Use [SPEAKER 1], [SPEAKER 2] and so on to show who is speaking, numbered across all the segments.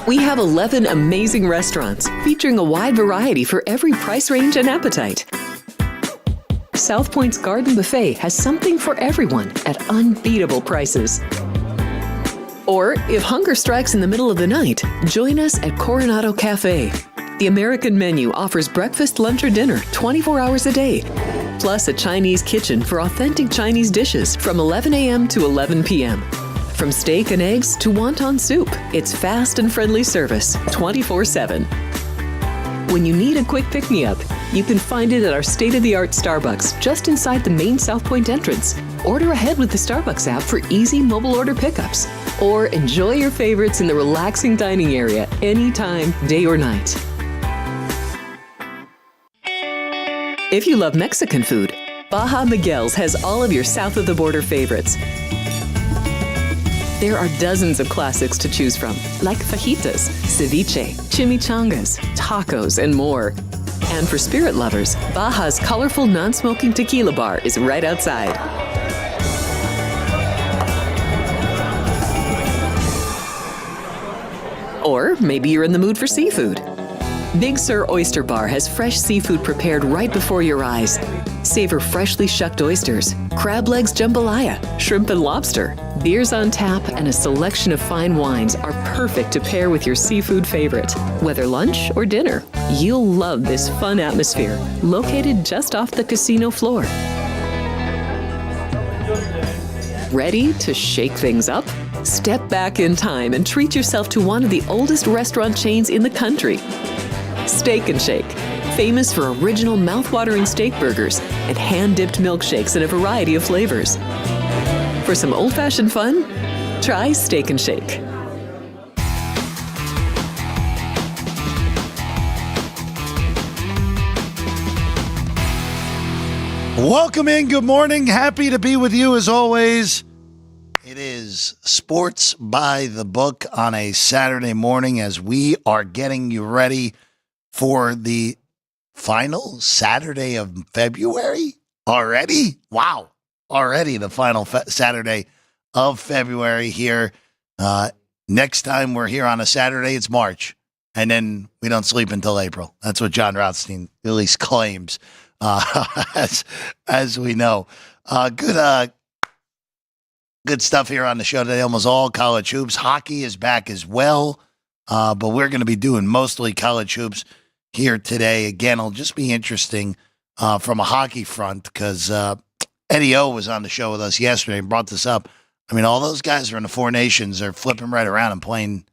[SPEAKER 1] We have 11 amazing restaurants featuring a wide variety for every price range and appetite. South Point's Garden Buffet has something for everyone at unbeatable prices. Or, if hunger strikes in the middle of the night, join us at Coronado Cafe. The American menu offers breakfast, lunch, or dinner 24 hours a day, plus a Chinese kitchen for authentic Chinese dishes from 11 a.m. to 11 p.m. From steak and eggs to wonton soup, it's fast and friendly service 24/7. When you need a quick pick-me-up, you can find it at our state-of-the-art Starbucks just inside the main South Point entrance. Order ahead with the Starbucks app for easy mobile order pickups. Or enjoy your favorites in the relaxing dining area anytime, day or night. If you love Mexican food, Baja Miguel's has all of your south of the border favorites. There are dozens of classics to choose from, like fajitas, ceviche, chimichangas, tacos, and more. And for spirit lovers, Baja's colorful non-smoking tequila bar is right outside. Or maybe you're in the mood for seafood. Big Sur Oyster Bar has fresh seafood prepared right before your eyes. Savor freshly shucked oysters, crab legs jambalaya, shrimp and lobster. Beers on tap and a selection of fine wines are perfect to pair with your seafood favorite. Whether lunch or dinner, you'll love this fun atmosphere, located just off the casino floor. Ready to shake things up? Step back in time and treat yourself to one of the oldest restaurant chains in the country. Steak and Shake, famous for original mouth-watering steak burgers and hand-dipped milkshakes in a variety of flavors. For some old-fashioned fun, try Steak and Shake.
[SPEAKER 2] Welcome in. Good morning. Happy to be with you as always. It is Sports by the Book on a Saturday morning as we are getting you ready for the final Saturday of February already. Wow. Already the final Saturday of February here. Next time we're here on a Saturday, it's March. And then we don't sleep until April. That's what John Rothstein at least claims, as we know. Good stuff here on the show today. Almost all college hoops. Hockey is back as well. But we're going to be doing mostly college hoops here today. Again, it'll just be interesting from a hockey front because Eddie O was on the show with us yesterday and brought this up. I mean, all those guys are in the Four Nations are flipping right around and playing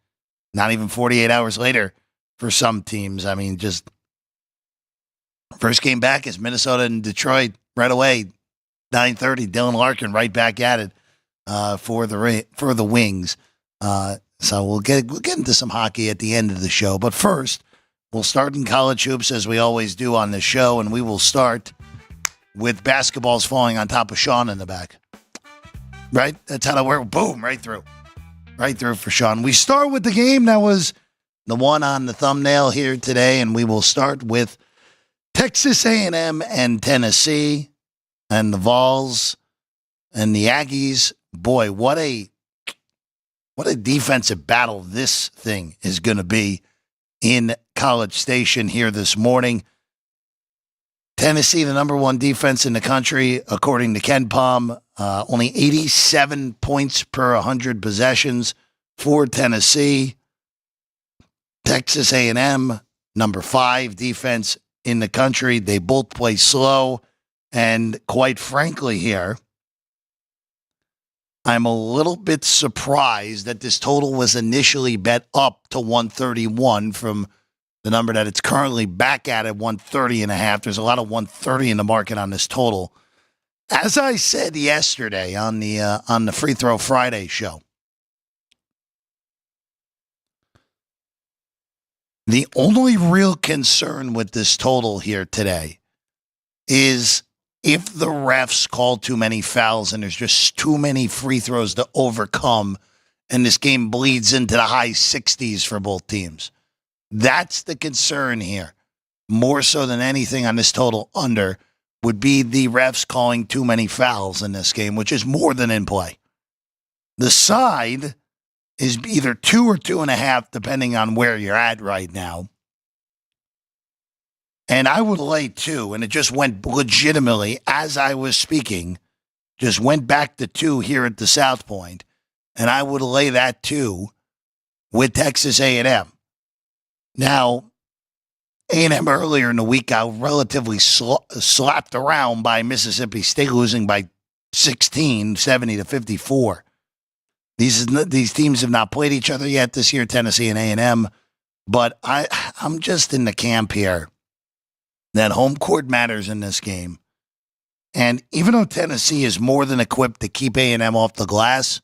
[SPEAKER 2] not even 48 hours later for some teams. I mean, just first game back is Minnesota and Detroit right away, 9:30. Dylan Larkin right back at it for the Wings. So we'll get into some hockey at the end of the show. But first, we'll start in college hoops as we always do on the show, and we will start with basketballs falling on top of Sean in the back. Right? That's how it works. Boom, right through. Right through for Sean. We start with the game that was the one on the thumbnail here today, and we will start with Texas A&M and Tennessee and the Vols and the Aggies. Boy, what a defensive battle this thing is going to be in College Station here this morning. Tennessee, the number one defense in the country, according to Ken Palm, only 87 points per 100 possessions for Tennessee. Texas A&M, number 5 defense in the country. They both play slow. And quite frankly here, I'm a little bit surprised that this total was initially bet up to 131 from the number that it's currently back at 130.5. There's a lot of 130 in the market on this total. As I said yesterday on the Free Throw Friday show, the only real concern with this total here today is if the refs call too many fouls and there's just too many free throws to overcome and this game bleeds into the high 60s for both teams. That's the concern here. More so than anything on this total under would be the refs calling too many fouls in this game, which is more than in play. The side is either 2 or 2.5, depending on where you're at right now. And I would lay 2, and it just went legitimately, as I was speaking, just went back to 2 here at the South Point, and I would lay that 2 with Texas A&M. Now, A&M earlier in the week got relatively slapped around by Mississippi State, losing by 16, 70-54. These teams have not played each other yet this year, Tennessee and A&M, but I'm just in the camp here that home court matters in this game. And even though Tennessee is more than equipped to keep A&M off the glass,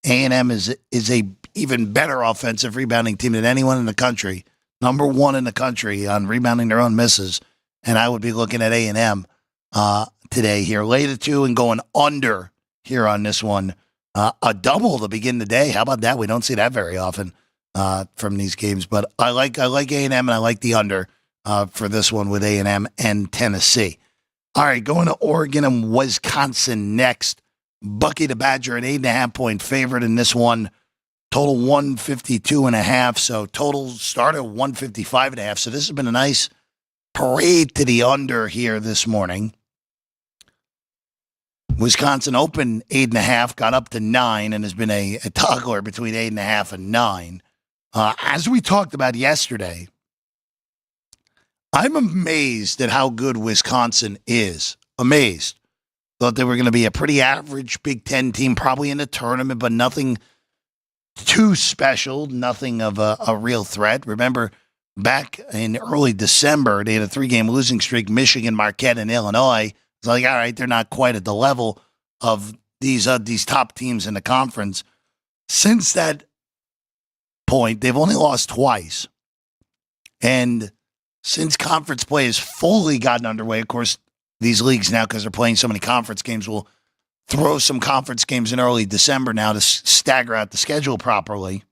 [SPEAKER 2] A&M is a even better offensive rebounding team than anyone in the country. Number 1 in the country on rebounding their own misses. And I would be looking at A&M today here. Lay the 2 and going under here on this one. A double to begin the day. How about that? We don't see that very often from these games. But I like A&M, and I like the under for this one with A&M and Tennessee. All right, going to Oregon and Wisconsin next. Bucky the Badger, an 8.5-point favorite in this one. Total 152.5. So total started 155.5. So this has been a nice parade to the under here this morning. Wisconsin opened 8.5, got up to 9, and has been a toggler between 8.5 and 9. As we talked about yesterday, I'm amazed at how good Wisconsin is. Amazed. Thought they were going to be a pretty average Big Ten team, probably in the tournament, but nothing too special, nothing of a real threat. Remember, back in early December, they had a 3-game losing streak, Michigan, Marquette, and Illinois. It's like, all right, they're not quite at the level of these top teams in the conference. Since that point, they've only lost twice. And since conference play has fully gotten underway, of course, these leagues now, because they're playing so many conference games, will throw some conference games in early December now to stagger out the schedule properly.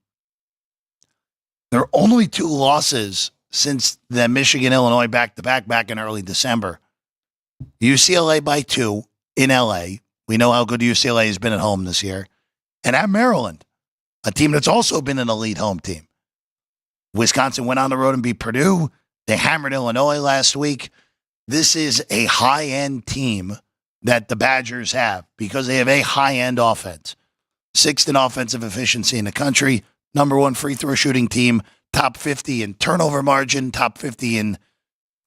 [SPEAKER 2] There are only 2 losses since the Michigan-Illinois back-to-back back in early December. UCLA by 2 in LA. We know how good UCLA has been at home this year. And at Maryland, a team that's also been an elite home team. Wisconsin went on the road and beat Purdue. They hammered Illinois last week. This is a high-end team that the Badgers have because they have a high-end offense. 6th in offensive efficiency in the country. Number 1 free throw shooting team. Top 50 in turnover margin. Top 50 in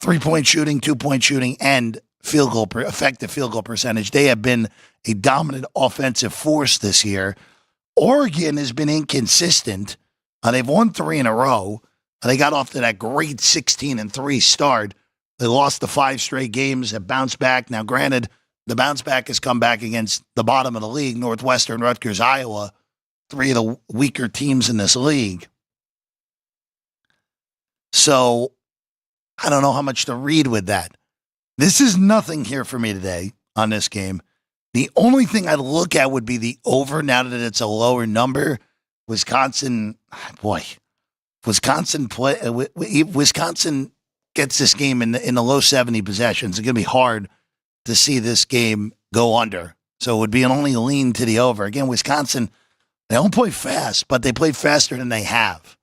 [SPEAKER 2] 3-point shooting, 2-point shooting, and effective field goal percentage. They have been a dominant offensive force this year. Oregon has been inconsistent. They've won 3 in a row. They got off to that great 16-3 start. They lost the 5 straight games, have bounced back. Now, granted, the bounce back has come back against the bottom of the league, Northwestern, Rutgers, Iowa, 3 of the weaker teams in this league. So I don't know how much to read with that. This is nothing here for me today on this game. The only thing I'd look at would be the over now that it's a lower number. Wisconsin gets this game in the low 70 possessions. It's going to be hard to see this game go under. So it would be an only lean to the over. Again, Wisconsin, they don't play fast, but they play faster than they have.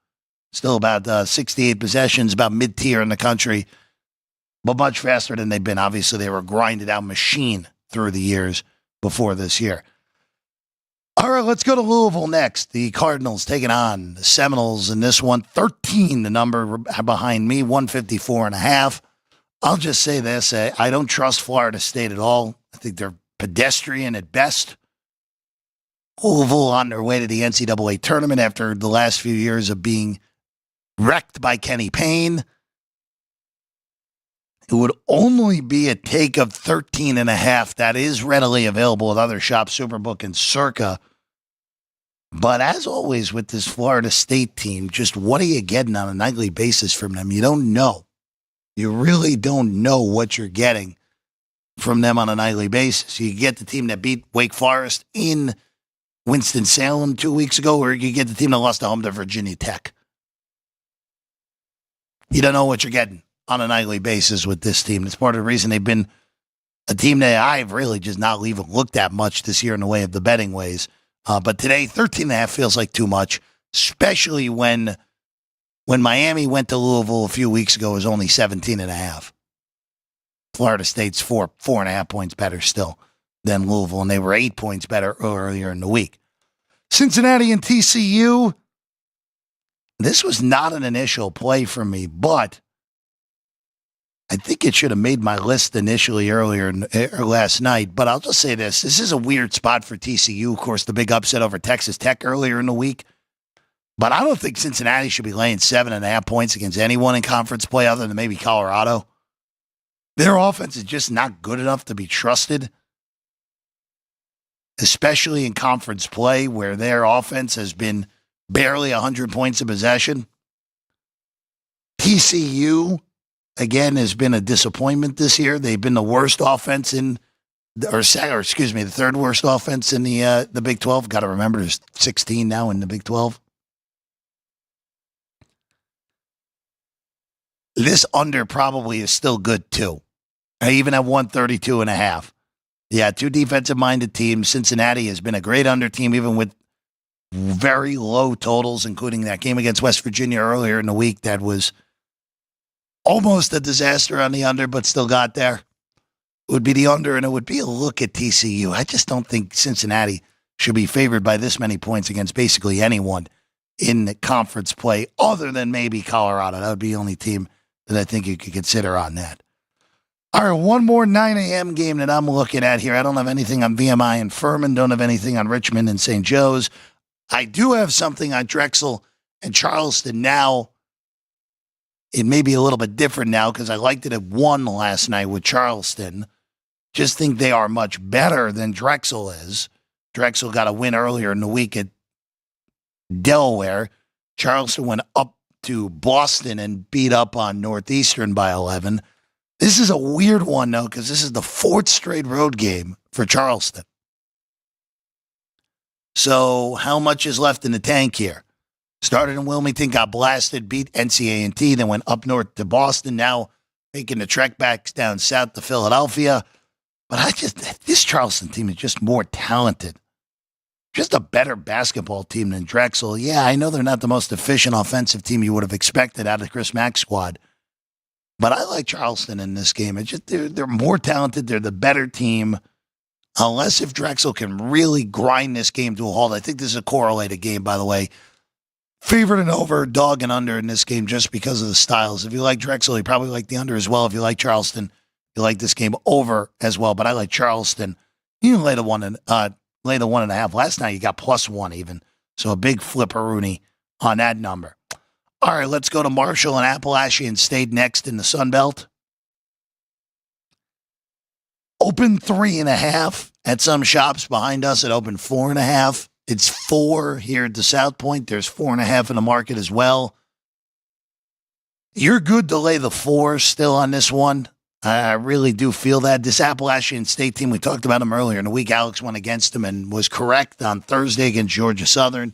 [SPEAKER 2] Still about 68 possessions, about mid-tier in the country, but much faster than they've been. Obviously, they were a grinded-out machine through the years before this year. All right, let's go to Louisville next. The Cardinals taking on the Seminoles in this one. 13, the number behind me, 154.5. I'll just say this. I don't trust Florida State at all. I think they're pedestrian at best. Louisville on their way to the NCAA tournament after the last few years of being wrecked by Kenny Payne. It would only be a take of 13.5. That is readily available at other shops, Superbook and Circa. But as always with this Florida State team, just what are you getting on a nightly basis from them? You don't know. You really don't know what you're getting from them on a nightly basis. You get the team that beat Wake Forest in Winston-Salem 2 weeks ago, or you get the team that lost at home to Virginia Tech. You don't know what you're getting on a nightly basis with this team. It's part of the reason they've been a team that I've really just not even looked at much this year in the way of the betting ways. But today, 13.5 feels like too much, especially when Miami went to Louisville a few weeks ago, it was only 17.5. Florida State's 4.5 points better still than Louisville, and they were 8 points better earlier in the week. Cincinnati and TCU, this was not an initial play for me, but I think it should have made my list initially earlier or last night. But I'll just say this. This is a weird spot for TCU. Of course, the big upset over Texas Tech earlier in the week. But I don't think Cincinnati should be laying 7.5 points against anyone in conference play other than maybe Colorado. Their offense is just not good enough to be trusted, especially in conference play where their offense has been barely 100 points of possession. TCU, again, has been a disappointment this year. They've been the worst offense the third worst offense in the Big 12. Got to remember, there's 16 now in the Big 12. This under probably is still good, too. I even have 132.5. Yeah, two defensive-minded teams. Cincinnati has been a great under team, even with very low totals, including that game against West Virginia earlier in the week that was almost a disaster on the under, but still got there. It would be the under, and it would be a look at TCU. I just don't think Cincinnati should be favored by this many points against basically anyone in the conference play other than maybe Colorado. That would be the only team that I think you could consider on that. All right, one more 9 a.m. game that I'm looking at here. I don't have anything on VMI and Furman. Don't have anything on Richmond and St. Joe's. I do have something on Drexel and Charleston now. It may be a little bit different now because I liked it at 1 last night with Charleston. Just think they are much better than Drexel is. Drexel got a win earlier in the week at Delaware. Charleston went up to Boston and beat up on Northeastern by 11. This is a weird one, though, because this is the 4th straight road game for Charleston. So how much is left in the tank here? Started in Wilmington, got blasted, beat NCAA, then went up north to Boston, now making the trek back down south to Philadelphia. But this Charleston team is just more talented. Just a better basketball team than Drexel. Yeah, I know they're not the most efficient offensive team you would have expected out of the Chris Mack squad. But I like Charleston in this game. It's just they're more talented. They're the better team. Unless if Drexel can really grind this game to a halt. I think this is a correlated game, by the way. Favored and over, dog and under in this game just because of the styles. If you like Drexel, you probably like the under as well. If you like Charleston, you like this game over as well. But I like Charleston. You can lay the 1.5. Last night you got +1 even. So a big flipperoonie on that number. All right, let's go to Marshall and Appalachian State next in the Sun Belt. Open 3.5 at some shops behind us. It opened 4.5. It's 4 here at the South Point. There's 4.5 in the market as well. You're good to lay the 4 still on this one. I really do feel that. This Appalachian State team, we talked about them earlier in the week. Alex went against them and was correct on Thursday against Georgia Southern.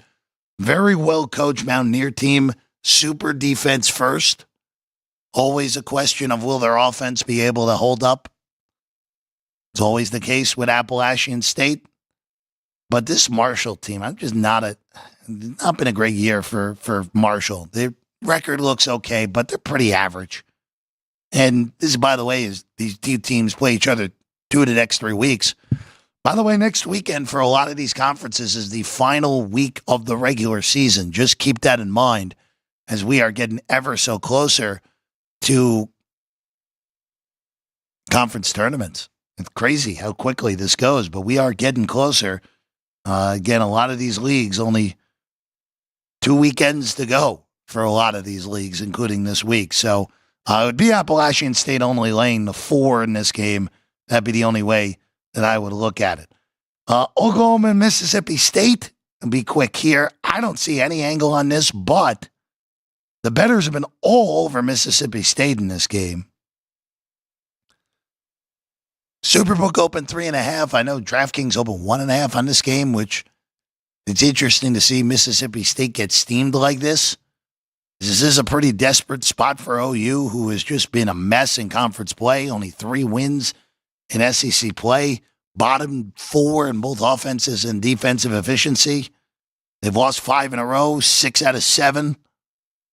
[SPEAKER 2] Very well coached Mountaineer team. Super defense first. Always a question of will their offense be able to hold up. It's always the case with Appalachian State. But this Marshall team, I'm just not been a great year for Marshall. Their record looks okay, but they're pretty average. And this, by the way, is these two teams play each other 2 of the next 3 weeks. By the way, next weekend for a lot of these conferences is the final week of the regular season. Just keep that in mind as we are getting ever so closer to conference tournaments. It's crazy how quickly this goes, but we are getting closer. Again, a lot of these leagues, only 2 weekends to go for a lot of these leagues, including this week. So it would be Appalachian State only laying the 4 in this game. That'd be the only way that I would look at it. Oklahoma and Mississippi State, I'll be quick here. I don't see any angle on this, but the bettors have been all over Mississippi State in this game. Superbook opened 3.5. I know DraftKings opened 1.5 on this game, which it's interesting to see Mississippi State get steamed like this. This is a pretty desperate spot for OU, who has just been a mess in conference play. Only 3 wins in SEC play. bottom 4 in both offenses and defensive efficiency. They've lost 5 in a row, 6 out of 7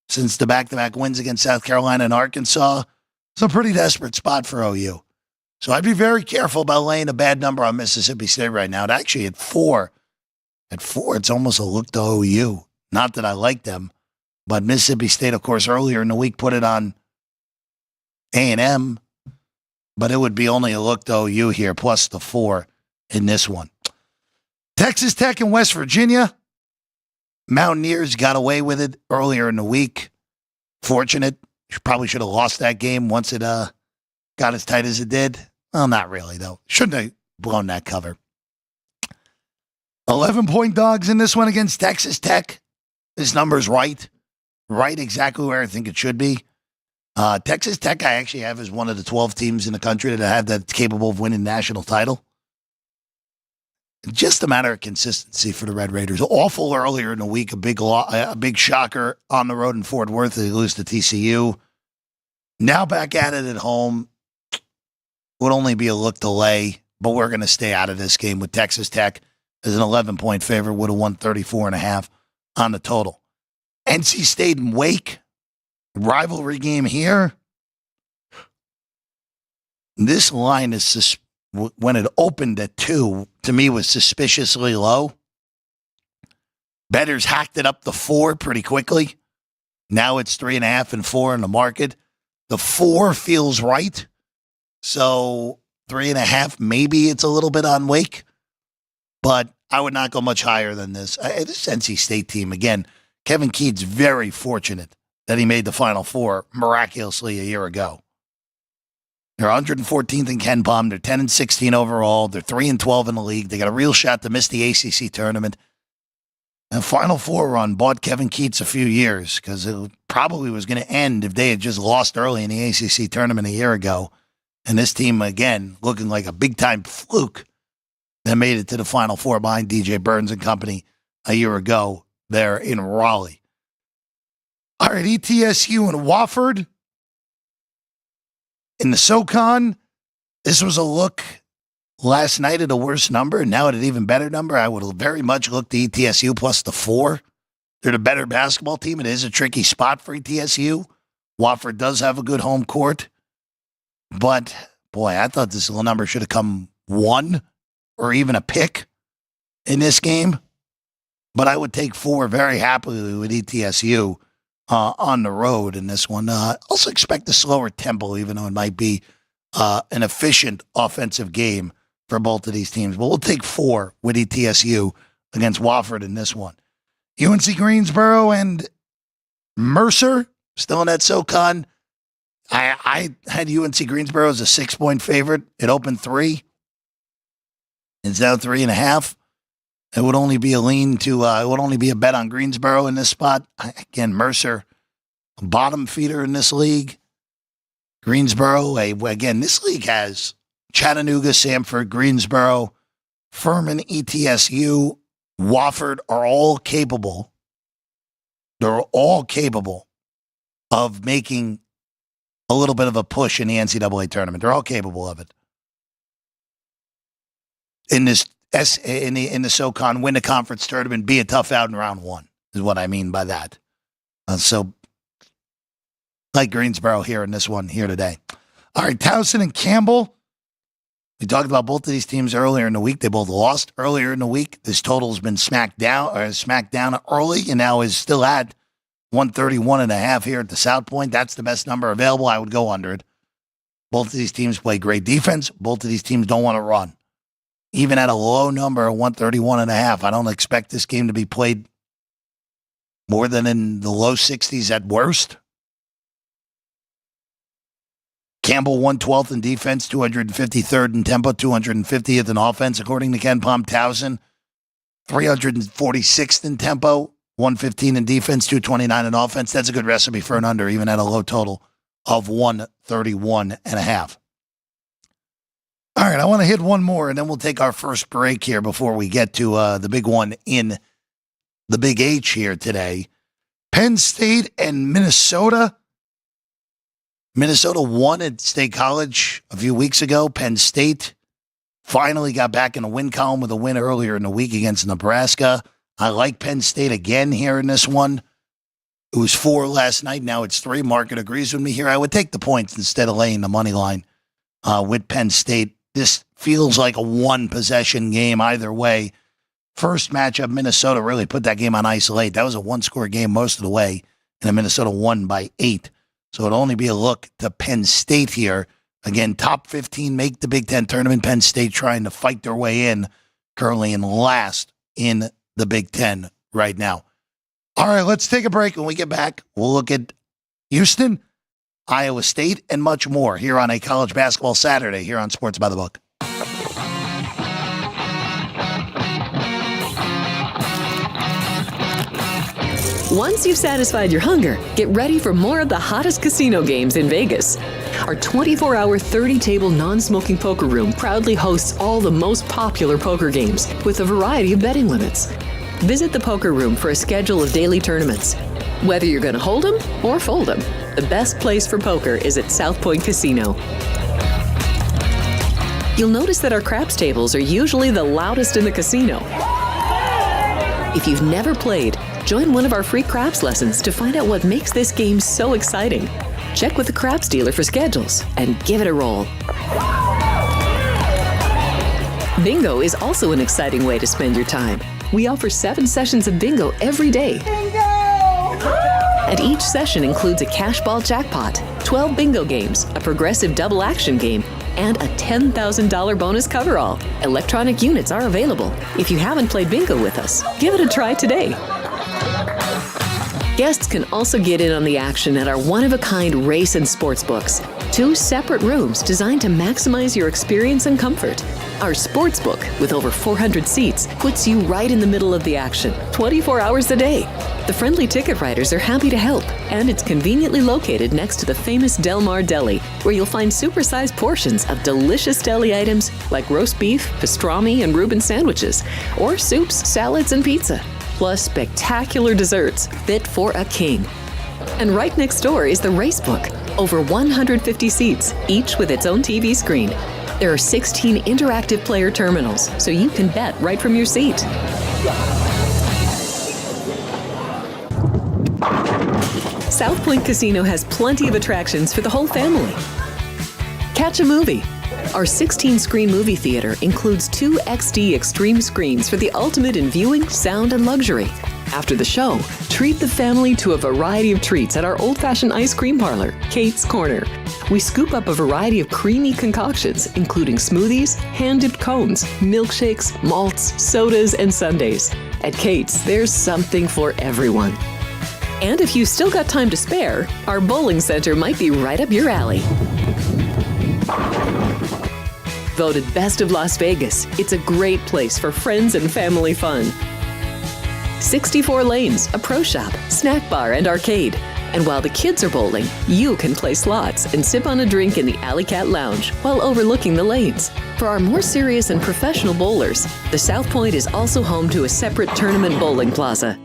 [SPEAKER 2] since the back-to-back wins against South Carolina and Arkansas. It's a pretty desperate spot for OU. So I'd be very careful about laying a bad number on Mississippi State right now. Actually, at 4, it's almost a look to OU. Not that I like them, but Mississippi State, of course, earlier in the week put it on A&M, but it would be only a look to OU here, plus the 4 in this one. Texas Tech and West Virginia. Mountaineers got away with it earlier in the week. Fortunate. Probably should have lost that game once it got as tight as it did. Well, not really, though. Shouldn't have blown that cover. 11-point dogs in this one against Texas Tech. This number's right. Right exactly where I think it should be. Texas Tech, I actually have as one of the 12 teams in the country that have that's capable of winning national title. Just a matter of consistency for the Red Raiders. Awful earlier in the week, a big shocker on the road in Fort Worth. They lose to TCU. Now back at it at home. Would only be a look delay, but we're going to stay out of this game with Texas Tech as an 11-point favorite. Would have won 34.5 on the total. NC State and Wake, rivalry game here. This line is when it opened at 2, to me was suspiciously low. Bettors hacked it up to 4 pretty quickly. Now it's 3.5 and 4 in the market. The 4 feels right. So 3.5, maybe it's a little bit on Wake, but I would not go much higher than this. This NC State team, again, Kevin Keat's very fortunate that he made the Final Four miraculously a year ago. They're 114th in Ken Palm. They're 10-16 overall. They're 3-12 in the league. They got a real shot to miss the ACC tournament. And Final Four run bought Kevin Keats a few years because it probably was going to end if they had just lost early in the ACC tournament a year ago. And this team, again, looking like a big-time fluke that made it to the Final Four behind DJ Burns and company a year ago there in Raleigh. All right, ETSU and Wofford. In the SoCon, this was a look last night at a worse number, and now at an even better number. I would very much look to ETSU plus the 4. They're the better basketball team. It is a tricky spot for ETSU. Wofford does have a good home court. But, boy, I thought this little number should have come 1 or even a pick in this game. But I would take 4 very happily with ETSU on the road in this one. Also expect a slower tempo, even though it might be an efficient offensive game for both of these teams. But we'll take 4 with ETSU against Wofford in this one. UNC Greensboro and Mercer, still in that SoCon. I had UNC Greensboro as a 6-point favorite. It opened 3. It's now 3.5. It would only be a it would only be a bet on Greensboro in this spot. Again, Mercer, a bottom feeder in this league. Greensboro, again, this league has Chattanooga, Samford, Greensboro, Furman, ETSU, Wofford are all capable. They're all capable of making a little bit of a push in the NCAA tournament. They're all capable of it. In this in the SoCon, win the conference tournament, be a tough out in round 1 is what I mean by that. So, like Greensboro here in this one here today. All right, Towson and Campbell. We talked about both of these teams earlier in the week. They both lost earlier in the week. This total has been smacked down early and now is still at 131.5 here at the South Point. That's the best number available. I would go under it. Both of these teams play great defense. Both of these teams don't want to run. Even at a low number of 131.5, I don't expect this game to be played more than in the low 60s at worst. Campbell 112th in defense, 253rd in tempo, 250th in offense, according to Ken Palm. Towson, 346th in tempo, 115 in defense, 229 in offense. That's a good recipe for an under, even at a low total of 131.5. All right, I want to hit one more, and then we'll take our first break here before we get to the big one in the Big H here today. Penn State and Minnesota. Minnesota won at State College a few weeks ago. Penn State finally got back in the win column with a win earlier in the week against Nebraska. I like Penn State again here in this one. It was 4 last night. Now it's 3. Market agrees with me here. I would take the points instead of laying the money line with Penn State. This feels like a one-possession game either way. First matchup, Minnesota really put that game on ice late. That was a one-score game most of the way, and Minnesota won by 8. So it'll only be a look to Penn State here. Again, top 15 make the Big Ten tournament. Penn State trying to fight their way in, currently in last in the Big Ten right now. All right, let's take a break. When we get back, we'll look at Houston, Iowa State, and much more here on a College Basketball Saturday here on Sports by the Book.
[SPEAKER 1] Once you've satisfied your hunger, get ready for more of the hottest casino games in Vegas. Our 24-hour, 30-table non-smoking poker room proudly hosts all the most popular poker games with a variety of betting limits. Visit the poker room for a schedule of daily tournaments. Whether you're going to hold 'em or fold 'em, the best place for poker is at South Point Casino. You'll notice that our craps tables are usually the loudest in the casino. If you've never played, join one of our free craps lessons to find out what makes this game so exciting. Check with the craps dealer for schedules and give it a roll. Bingo is also an exciting way to spend your time. We offer 7 sessions of bingo every day. Bingo! And each session includes a cash ball jackpot, 12 bingo games, a progressive double action game, and a $10,000 bonus coverall. Electronic units are available. If you haven't played bingo with us, give it a try today. Guests can also get in on the action at our one-of-a-kind race and sports books. 2 separate rooms designed to maximize your experience and comfort. Our sports book, with over 400 seats, puts you right in the middle of the action, 24 hours a day. The friendly ticket writers are happy to help, and it's conveniently located next to the famous Del Mar Deli, where you'll find supersized portions of delicious deli items like roast beef, pastrami, and Reuben sandwiches, or soups, salads, and pizza. Plus spectacular desserts fit for a king. And right next door is the race book. Over 150 seats, each with its own TV screen. There are 16 interactive player terminals, so you can bet right from your seat. South Point Casino has plenty of attractions for the whole family. Catch a movie. Our 16-screen movie theater includes 2 XD Extreme screens for the ultimate in viewing, sound, and luxury. After the show, treat the family to a variety of treats at our old-fashioned ice cream parlor, Kate's Corner. We scoop up a variety of creamy concoctions, including smoothies, hand-dipped cones, milkshakes, malts, sodas, and sundaes. At Kate's, there's something for everyone. And if you've still got time to spare, our bowling center might be right up your alley. Voted Best of Las Vegas, it's a great place for friends and family fun. 64 lanes, a pro shop, snack bar, and arcade. And while the kids are bowling, you can play slots and sip on a drink in the Alley Cat Lounge while overlooking the lanes. For our more serious and professional bowlers, the South Point is also home to a separate tournament bowling plaza.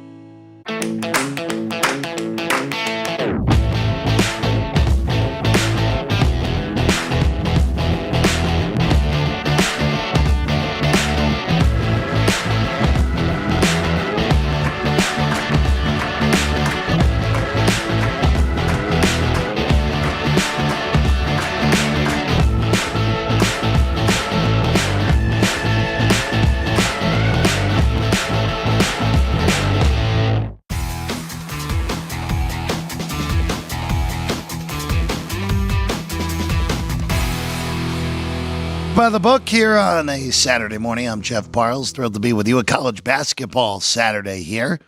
[SPEAKER 2] By the book here on a Saturday morning. I'm Jeff Parles, thrilled to be with you at College Basketball Saturday here.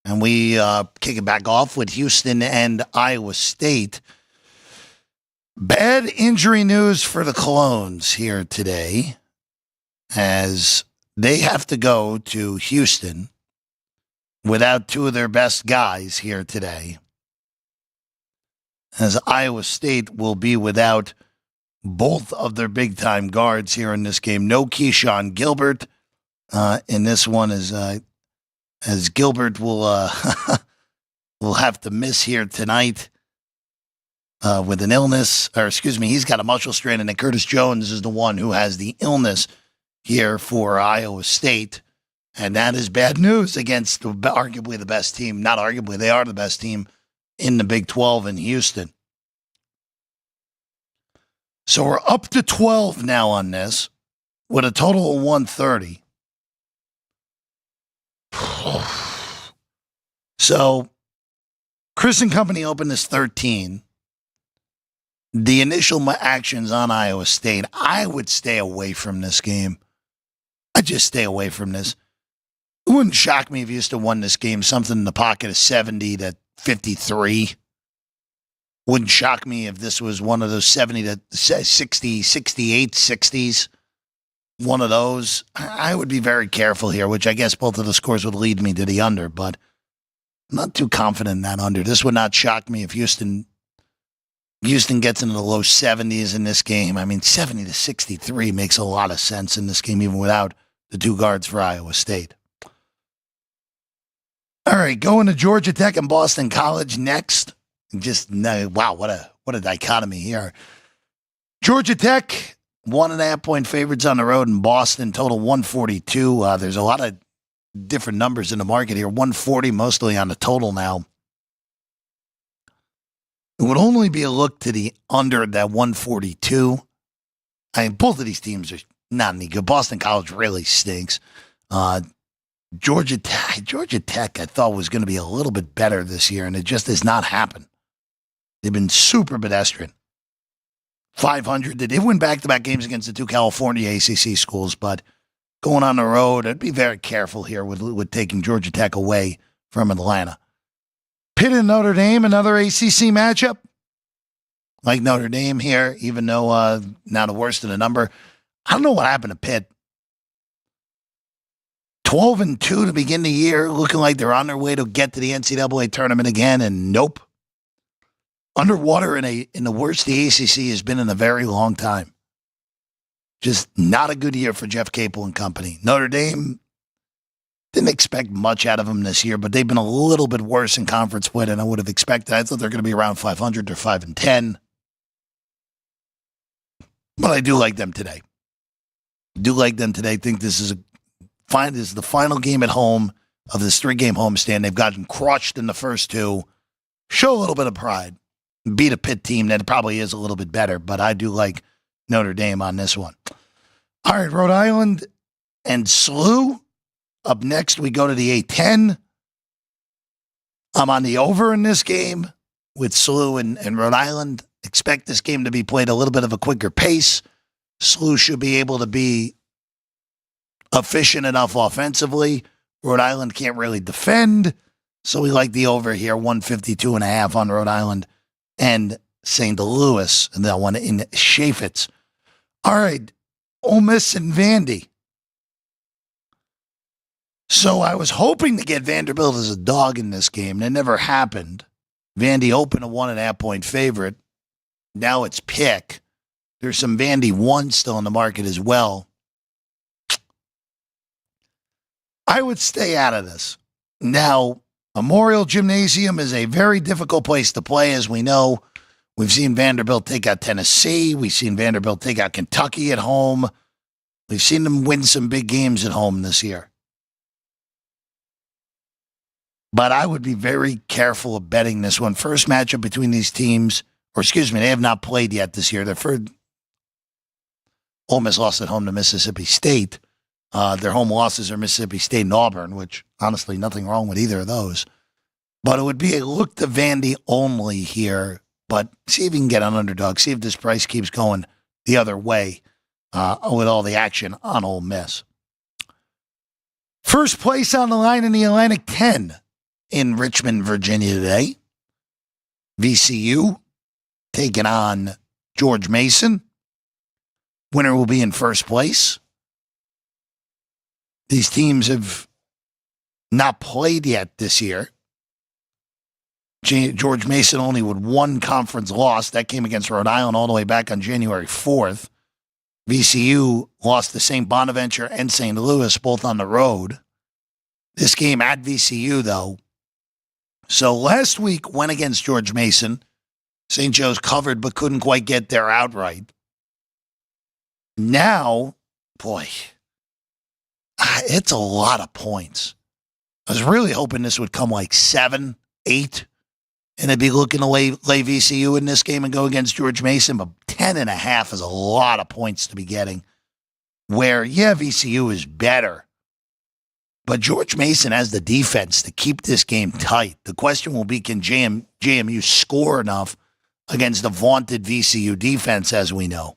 [SPEAKER 2] And we kick it back off with Houston and Iowa State. Bad injury news for the Clones here today, as they have to go to Houston without 2 of their best guys here today, as Iowa State will be without both of their big-time guards here in this game. No Keyshawn Gilbert in this one, as Gilbert will will have to miss here tonight with an illness. Or excuse me, he's got a muscle strain, and then Curtis Jones is the one who has the illness here for Iowa State. And that is bad news against arguably the best team. Not arguably, they are the best team in the Big 12 in Houston. So we're up to 12 now on this with a total of 130. So Chris and company opened this 13. The initial actions on Iowa State, I would stay away from this game. I'd just stay away from this. It wouldn't shock me if Houston won this game, something in the pocket of 70-53. Wouldn't shock me if this was one of those 70-60, 68, 60s. One of those. I would be very careful here, which I guess both of the scores would lead me to the under, but I'm not too confident in that under. This would not shock me if Houston gets into the low 70s in this game. I mean, 70-63 makes a lot of sense in this game, even without the two guards for Iowa State. All right, going to Georgia Tech and Boston College next. Just, wow, what a dichotomy here. Georgia Tech, 1.5-point favorites on the road in Boston, total 142. There's a lot of different numbers in the market here. 140 mostly on the total now. It would only be a look to the under that 142. I mean, both of these teams are not any good. Boston College really stinks. Georgia Tech, I thought was going to be a little bit better this year, and it just has not happened. They've been super pedestrian. 500. They win back-to-back games against the two California ACC schools, but going on the road, I'd be very careful here with taking Georgia Tech away from Atlanta. Pitt and Notre Dame, another ACC matchup. Like Notre Dame here, even though now the worst of the number. I don't know what happened to Pitt. 12-2 to begin the year, looking like they're on their way to get to the NCAA tournament again, and nope. Underwater in the worst the ACC has been in a very long time. Just not a good year for Jeff Capel and company. Notre Dame, didn't expect much out of them this year, but they've been a little bit worse in conference play than I would have expected. I thought they're going to be around 500. They're 5-10. But I do like them today. Think this is the final game at home of this 3-game homestand. They've gotten crushed in the first two. Show a little bit of pride. Beat a Pitt team that probably is a little bit better, but I do like Notre Dame on this one. All right, Rhode Island and SLU. Up next, we go to the A10. I'm on the over in this game with SLU and Rhode Island. Expect this game to be played a little bit of a quicker pace. SLU should be able to be efficient enough offensively. Rhode Island can't really defend, so we like the over here, 152.5 on Rhode Island and St. Louis, and that one in Chaffetz. All right, Ole Miss and Vandy. So I was hoping to get Vanderbilt as a dog in this game. That never happened. Vandy opened a 1.5-point favorite. Now it's pick. There's some Vandy 1 still in the market as well. I would stay out of this. Now, Memorial Gymnasium is a very difficult place to play, as we know. We've seen Vanderbilt take out Tennessee. We've seen Vanderbilt take out Kentucky at home. We've seen them win some big games at home this year. But I would be very careful of betting this one. First matchup between these teams, they have not played yet this year. Ole Miss lost at home to Mississippi State. Their home losses are Mississippi State and Auburn, which honestly, nothing wrong with either of those. But it would be a look to Vandy only here. But see if you can get an underdog. See if this price keeps going the other way with all the action on Ole Miss. First place on the line in the Atlantic 10 in Richmond, Virginia today. VCU taking on George Mason. Winner will be in first place. These teams have not played yet this year. George Mason only with one conference loss. That came against Rhode Island all the way back on January 4th. VCU lost to St. Bonaventure and St. Louis, both on the road. This game at VCU, though. So last week went against George Mason. St. Joe's covered but couldn't quite get there outright. Now, boy, It's a lot of points. I was really hoping this would come like 7, 8, and they'd be looking to lay VCU in this game and go against George Mason, but 10.5 is a lot of points to be getting. Where, yeah, VCU is better, but George Mason has the defense to keep this game tight. The question will be, can JMU score enough against the vaunted VCU defense, as we know?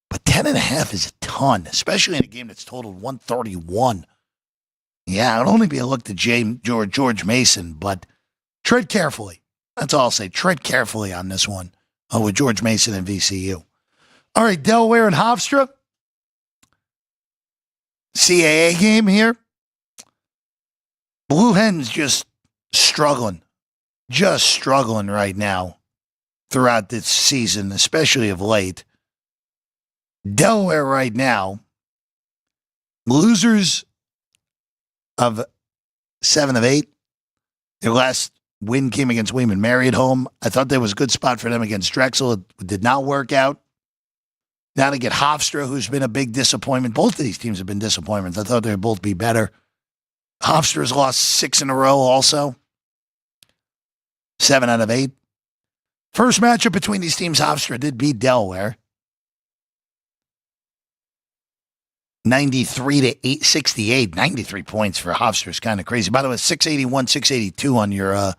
[SPEAKER 2] But 10.5 is a ton, especially in a game that's totaled 131. Yeah, it would only be a look to George Mason, but tread carefully. That's all I'll say. Tread carefully on this one with George Mason and VCU. All right, Delaware and Hofstra. CAA game here. Blue Hens just struggling right now throughout this season, especially of late. Delaware right now, losers of 7 of 8. Their last win came against William and Mary at home. I thought there was a good spot for them against Drexel. It did not work out. Now to get Hofstra, who's been a big disappointment. Both of these teams have been disappointments. I thought they would both be better. Hofstra's lost 6 in a row also. 7 out of 8. First matchup between these teams, Hofstra did beat Delaware. 93 to 868. 93 points for Hofstra is kind of crazy. By the way, 681, 682 on your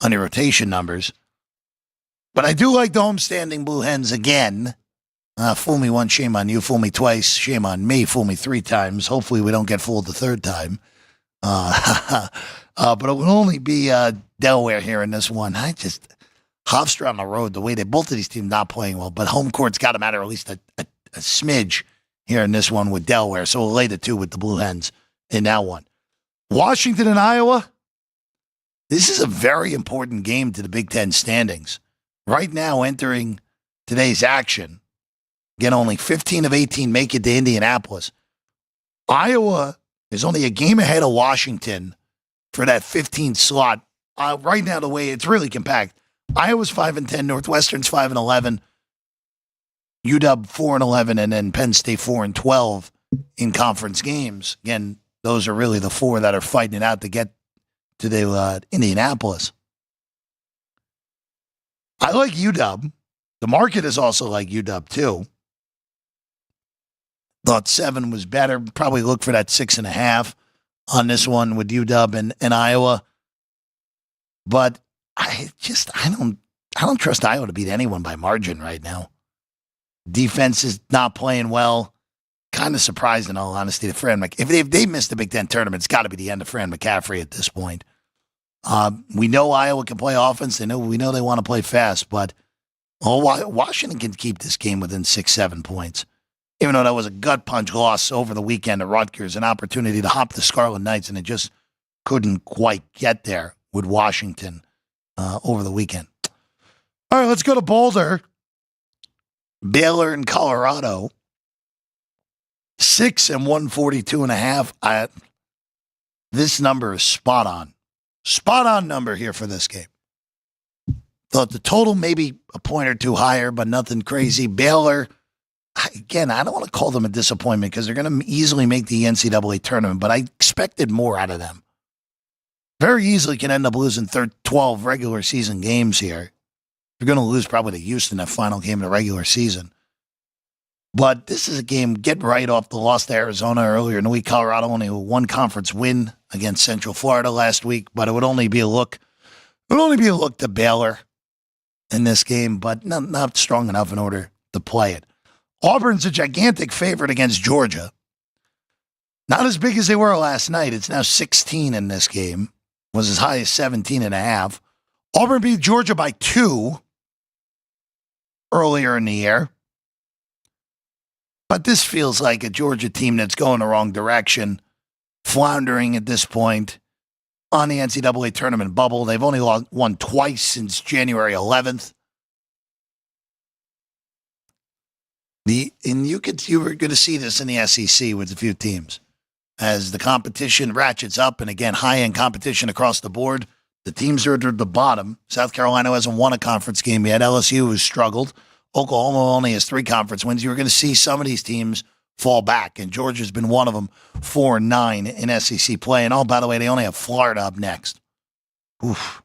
[SPEAKER 2] rotation numbers. But I do like the homestanding Blue Hens again. Fool me once, shame on you. Fool me twice, shame on me. Fool me 3 times. Hopefully we don't get fooled the 3rd time. But it would only be Delaware here in this one. Hofstra on the road, the way both of these teams not playing well, but home court's got to matter at least a smidge here in this one with Delaware. So we'll lay the 2 with the Blue Hens in that one. Washington and Iowa. This is a very important game to the Big Ten standings. Right now, entering today's action, again, only 15 of 18 make it to Indianapolis. Iowa is only a game ahead of Washington for that 15 slot. Right now, the way it's really compact. Iowa's 5-10, Northwestern's 5-11, UW 4-11, and then Penn State 4-12 in conference games. Again, those are really the 4 that are fighting it out to get to the Indianapolis. I like UW. The market is also like UW too. Thought 7 was better. Probably look for that 6.5 on this one with UW and Iowa. But I don't trust Iowa to beat anyone by margin right now. Defense is not playing well. Kind of surprised, in all honesty, that if they missed the Big Ten tournament, it's got to be the end of Fran McCaffrey at this point. We know Iowa can play offense. We know they want to play fast, but Washington can keep this game within 6-7 points. Even though that was a gut punch loss over the weekend at Rutgers, an opportunity to hop the Scarlet Knights, and it just couldn't quite get there with Washington over the weekend. All right, let's go to Boulder. Baylor and Colorado. 6 and 142.5. This number is spot on. Spot on number here for this game. Thought the total maybe a point or 2 higher, but nothing crazy. Baylor, again, I don't want to call them a disappointment because they're going to easily make the NCAA tournament, but I expected more out of them. Very easily can end up losing 12 regular season games here. You're going to lose probably to Houston, that final game of the regular season. But this is a game, get right off the loss to Arizona earlier in the week. Colorado only a 1 conference win against Central Florida last week, but it would only be a look. It would only be a look to Baylor in this game, but not strong enough in order to play it. Auburn's a gigantic favorite against Georgia. Not as big as they were last night. It's now 16 in this game. Was as high as 17.5. Auburn beat Georgia by 2 earlier in the year. But this feels like a Georgia team that's going the wrong direction, floundering at this point on the NCAA tournament bubble. They've only won twice since January 11th. You were going to see this in the SEC with a few teams. As the competition ratchets up, and again, high-end competition across the board, the teams are at the bottom. South Carolina hasn't won a conference game yet. LSU has struggled. Oklahoma only has 3 conference wins. You're going to see some of these teams fall back, and Georgia's been one of them, 4-9 in SEC play. And, oh, by the way, they only have Florida up next. Oof.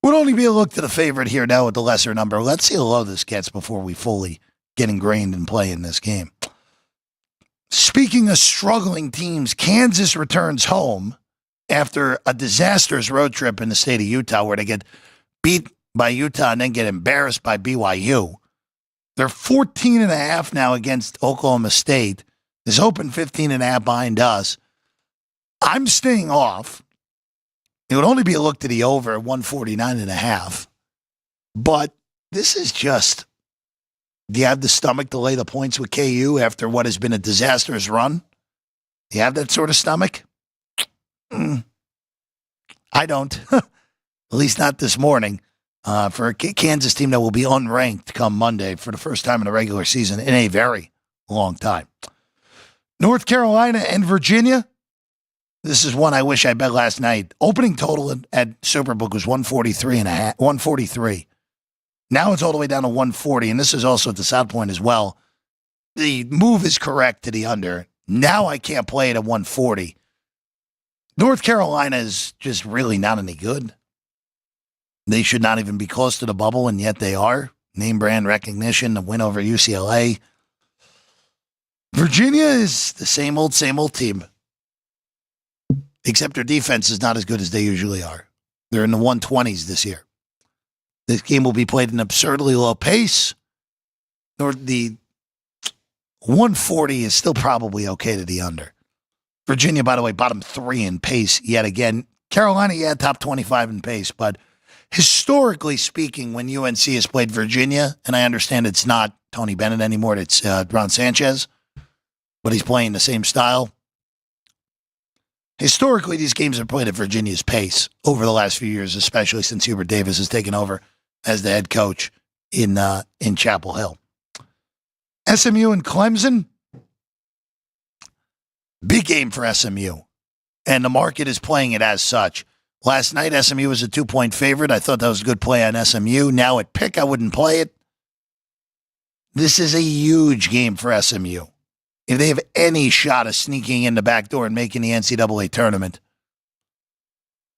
[SPEAKER 2] Would only be a look to the favorite here now with the lesser number. Let's see how low this gets before we fully get ingrained in playing this game. Speaking of struggling teams, Kansas returns home after a disastrous road trip in the state of Utah where they get beat by Utah and then get embarrassed by BYU. They're 14.5 now against Oklahoma State. This open 15.5 behind us. I'm staying off. It would only be a look to the over at 149.5. But this is just, do you have the stomach to lay the points with KU after what has been a disastrous run? Do you have that sort of stomach? I don't. At least not this morning. For a Kansas team that will be unranked come Monday for the first time in the regular season in a very long time. North Carolina and Virginia. This is one I wish I bet last night. Opening total at Superbook was 143. Now it's all the way down to 140, and this is also at the South Point as well. The move is correct to the under. Now I can't play it at 140. North Carolina is just really not any good. They should not even be close to the bubble, and yet they are. Name brand recognition, a win over UCLA. Virginia is the same old team. Except their defense is not as good as they usually are. They're in the 120s this year. This game will be played at an absurdly low pace. The 140 is still probably okay to the under. Virginia, by the way, bottom 3 in pace yet again. Carolina, yeah, top 25 in pace. But historically speaking, when UNC has played Virginia, and I understand it's not Tony Bennett anymore, it's Ron Sanchez, but he's playing the same style. Historically, these games are played at Virginia's pace over the last few years, especially since Hubert Davis has taken over as the head coach in Chapel Hill. SMU and Clemson, big game for SMU, and the market is playing it as such. Last night, SMU was a 2-point favorite. I thought that was a good play on SMU. Now at pick, I wouldn't play it. This is a huge game for SMU. If they have any shot of sneaking in the back door and making the NCAA tournament,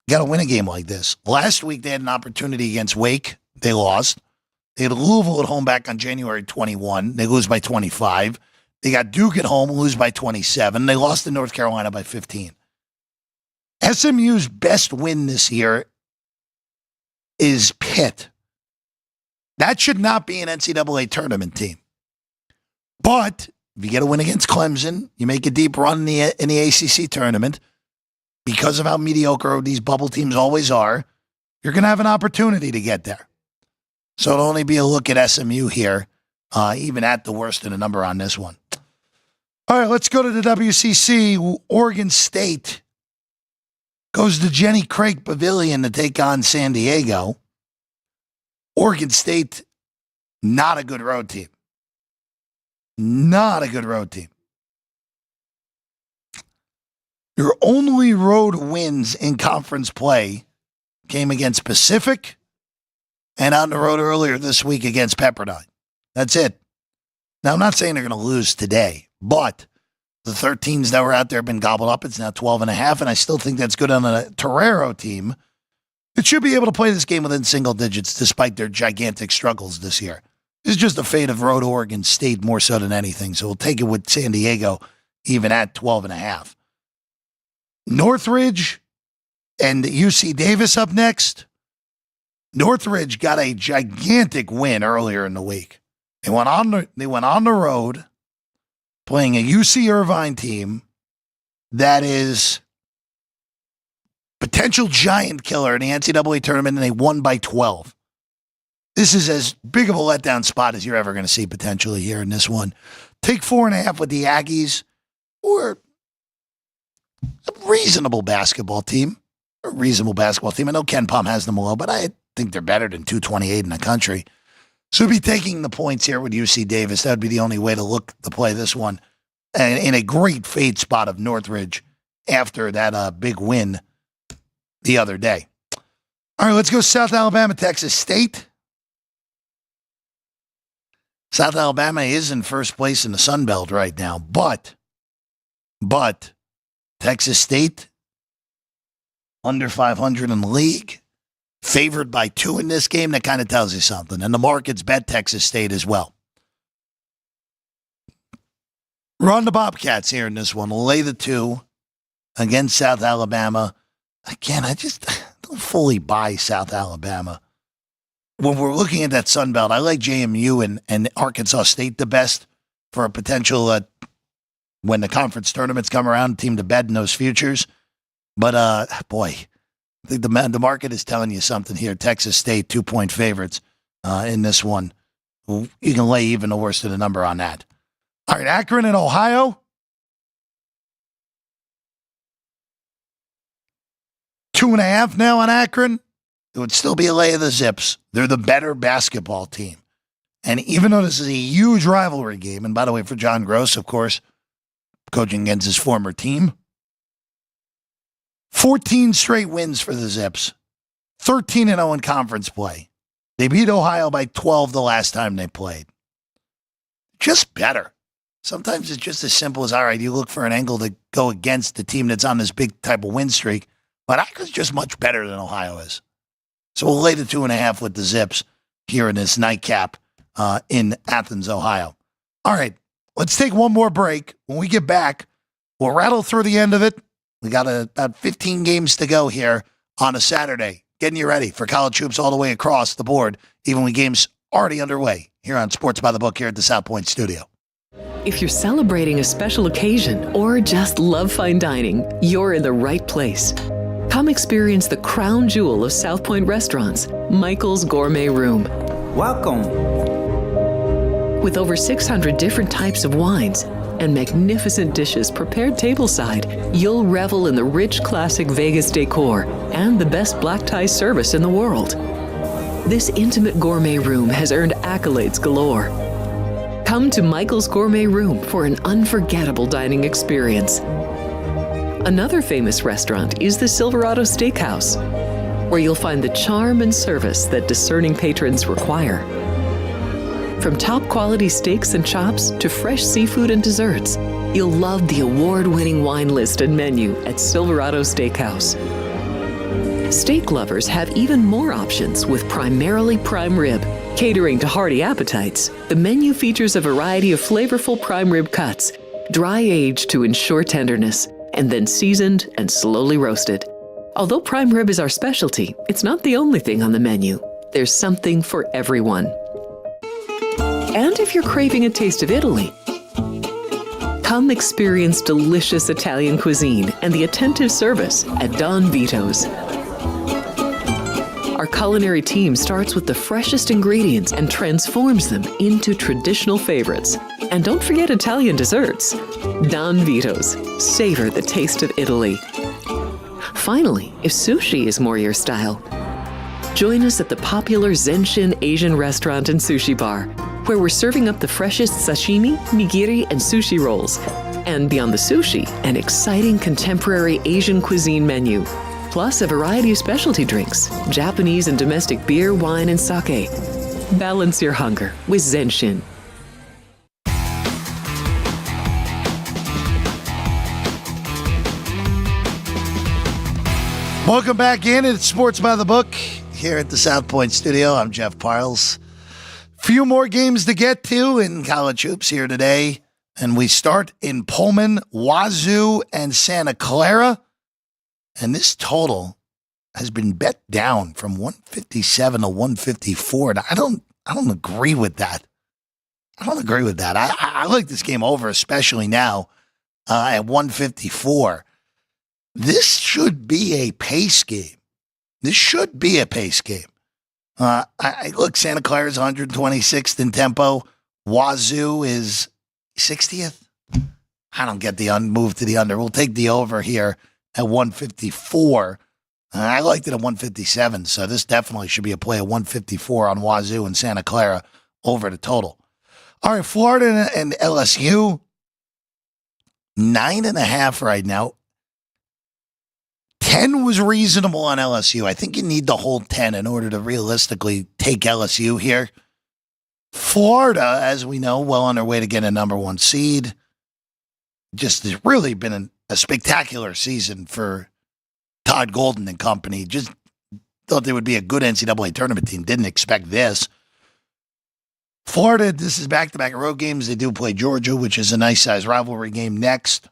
[SPEAKER 2] you got to win a game like this. Last week, they had an opportunity against Wake. They lost. They had Louisville at home back on January 21. They lose by 25. They got Duke at home, lose by 27. They lost to North Carolina by 15. SMU's best win this year is Pitt. That should not be an NCAA tournament team. But if you get a win against Clemson, you make a deep run in the ACC tournament, because of how mediocre these bubble teams always are, you're going to have an opportunity to get there. So it'll only be a look at SMU here, even at the worst in a number on this one. All right, let's go to the WCC. Oregon State goes to Jenny Craig Pavilion to take on San Diego. Oregon State, not a good road team. Not a good road team. Your only road wins in conference play came against Pacific and on the road earlier this week against Pepperdine. That's it. Now, I'm not saying they're going to lose today, but the 13s that were out there have been gobbled up. It's now 12.5, and I still think that's good on a Torero team that should be able to play this game within single digits despite their gigantic struggles this year. This is just the fate of road Oregon State more so than anything, so we'll take it with San Diego even at 12.5. Northridge and UC Davis up next. Northridge got a gigantic win earlier in the week. They went on the road playing a UC Irvine team that is potential giant killer in the NCAA tournament, and they won by 12. This is as big of a letdown spot as you're ever going to see potentially here in this one. Take 4.5 with the Aggies, or a reasonable basketball team. I know Ken Pom has them low, but I think they're better than 228 in the country. So we'll be taking the points here with UC Davis. That would be the only way to look to play this one. And in a great fade spot of Northridge after that big win the other day. All right, let's go South Alabama, Texas State. South Alabama is in first place in the Sun Belt right now, but Texas State, under 500 in the league, favored by 2 in this game. That kind of tells you something. And the markets bet Texas State as well. Run the Bobcats here in this one. We'll lay the 2 against South Alabama. Again, I just don't fully buy South Alabama. When we're looking at that Sun Belt, I like JMU and Arkansas State the best for a potential when the conference tournaments come around, team to bet in those futures. But, boy, I think the market is telling you something here. Texas State, 2-point favorites in this one. You can lay even the worst of the number on that. All right, Akron and Ohio. 2.5 now on Akron. It would still be a lay of the Zips. They're the better basketball team. And even though this is a huge rivalry game, and by the way, for John Gross, of course, coaching against his former team, 14 straight wins for the Zips, 13-0 in conference play. They beat Ohio by 12 the last time they played. Just better. Sometimes it's just as simple as, all right, you look for an angle to go against the team that's on this big type of win streak, but Akron's just much better than Ohio is. So we'll lay the 2.5 with the Zips here in this nightcap in Athens, Ohio. All right, let's take one more break. When we get back, we'll rattle through the end of it. We got about 15 games to go here on a Saturday. Getting you ready for college hoops all the way across the board, even with games already underway here on Sports by the Book here at the South Point Studio.
[SPEAKER 1] If you're celebrating a special occasion or just love fine dining, you're in the right place. Come experience the crown jewel of South Point restaurants, Michael's Gourmet Room.
[SPEAKER 3] Welcome.
[SPEAKER 1] With over 600 different types of wines and magnificent dishes prepared tableside, you'll revel in the rich classic Vegas decor and the best black tie service in the world. This intimate gourmet room has earned accolades galore. Come to Michael's Gourmet Room for an unforgettable dining experience. Another famous restaurant is the Silverado Steakhouse, where you'll find the charm and service that discerning patrons require. From top quality steaks and chops to fresh seafood and desserts, you'll love the award-winning wine list and menu at Silverado Steakhouse. Steak lovers have even more options with primarily prime rib. Catering to hearty appetites, the menu features a variety of flavorful prime rib cuts, dry-aged to ensure tenderness, and then seasoned and slowly roasted. Although prime rib is our specialty, it's not the only thing on the menu. There's something for everyone. And if you're craving a taste of Italy, come experience delicious Italian cuisine and the attentive service at Don Vito's. Our culinary team starts with the freshest ingredients and transforms them into traditional favorites. And don't forget Italian desserts. Don Vito's. Savor the taste of Italy. Finally, if sushi is more your style, join us at the popular Zenshin Asian restaurant and sushi bar, where we're serving up the freshest sashimi, nigiri, and sushi rolls. And beyond the sushi, an exciting contemporary Asian cuisine menu. Plus a variety of specialty drinks, Japanese and domestic beer, wine, and sake. Balance your hunger with Zenshin.
[SPEAKER 2] Welcome back in. It's Sports by the Book here at the South Point Studio. I'm Jeff Parles. Few more games to get to in college hoops here today. And we start in Pullman, Wazoo, and Santa Clara. And this total has been bet down from 157 to 154. And I don't agree with that. I like this game over, especially now at 154. This should be a pace game. Look, Santa Clara is 126th in tempo. Wazoo is 60th. I don't get the move to the under. We'll take the over here at 154. I liked it at 157, so this definitely should be a play at 154 on Wazoo and Santa Clara over the total. All right, Florida and LSU, 9.5 right now. 10 was reasonable on LSU. I think you need to hold 10 in order to realistically take LSU here. Florida, as we know, well on their way to get a number one seed. Just has really been a spectacular season for Todd Golden and company. Just thought they would be a good NCAA tournament team. Didn't expect this. Florida, this is back-to-back road games. They do play Georgia, which is a nice-sized rivalry game next.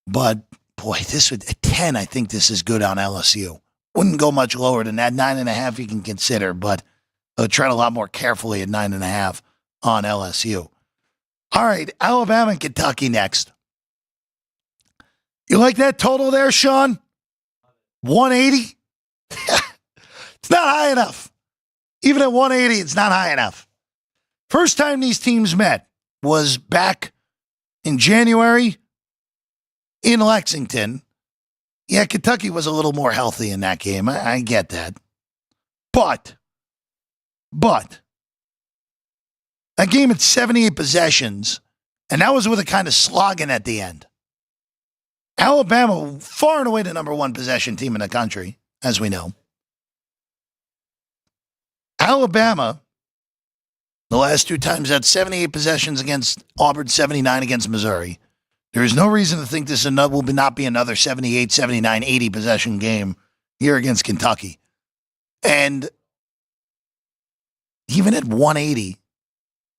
[SPEAKER 2] But, boy, this would at 10, I think this is good on LSU. Wouldn't go much lower than that. 9.5 you can consider, but they'll tread a lot more carefully at 9.5 on LSU. All right, Alabama and Kentucky next. You like that total there, Sean? 180? It's not high enough. Even at 180, it's not high enough. First time these teams met was back in January in Lexington. Yeah, Kentucky was a little more healthy in that game. I get that. But, that game had 78 possessions, and that was with a kind of slogging at the end. Alabama, far and away the number one possession team in the country, as we know. Alabama, the last two times, had 78 possessions against Auburn, 79 against Missouri. There is no reason to think this will not be another 78, 79, 80 possession game here against Kentucky. And even at 180,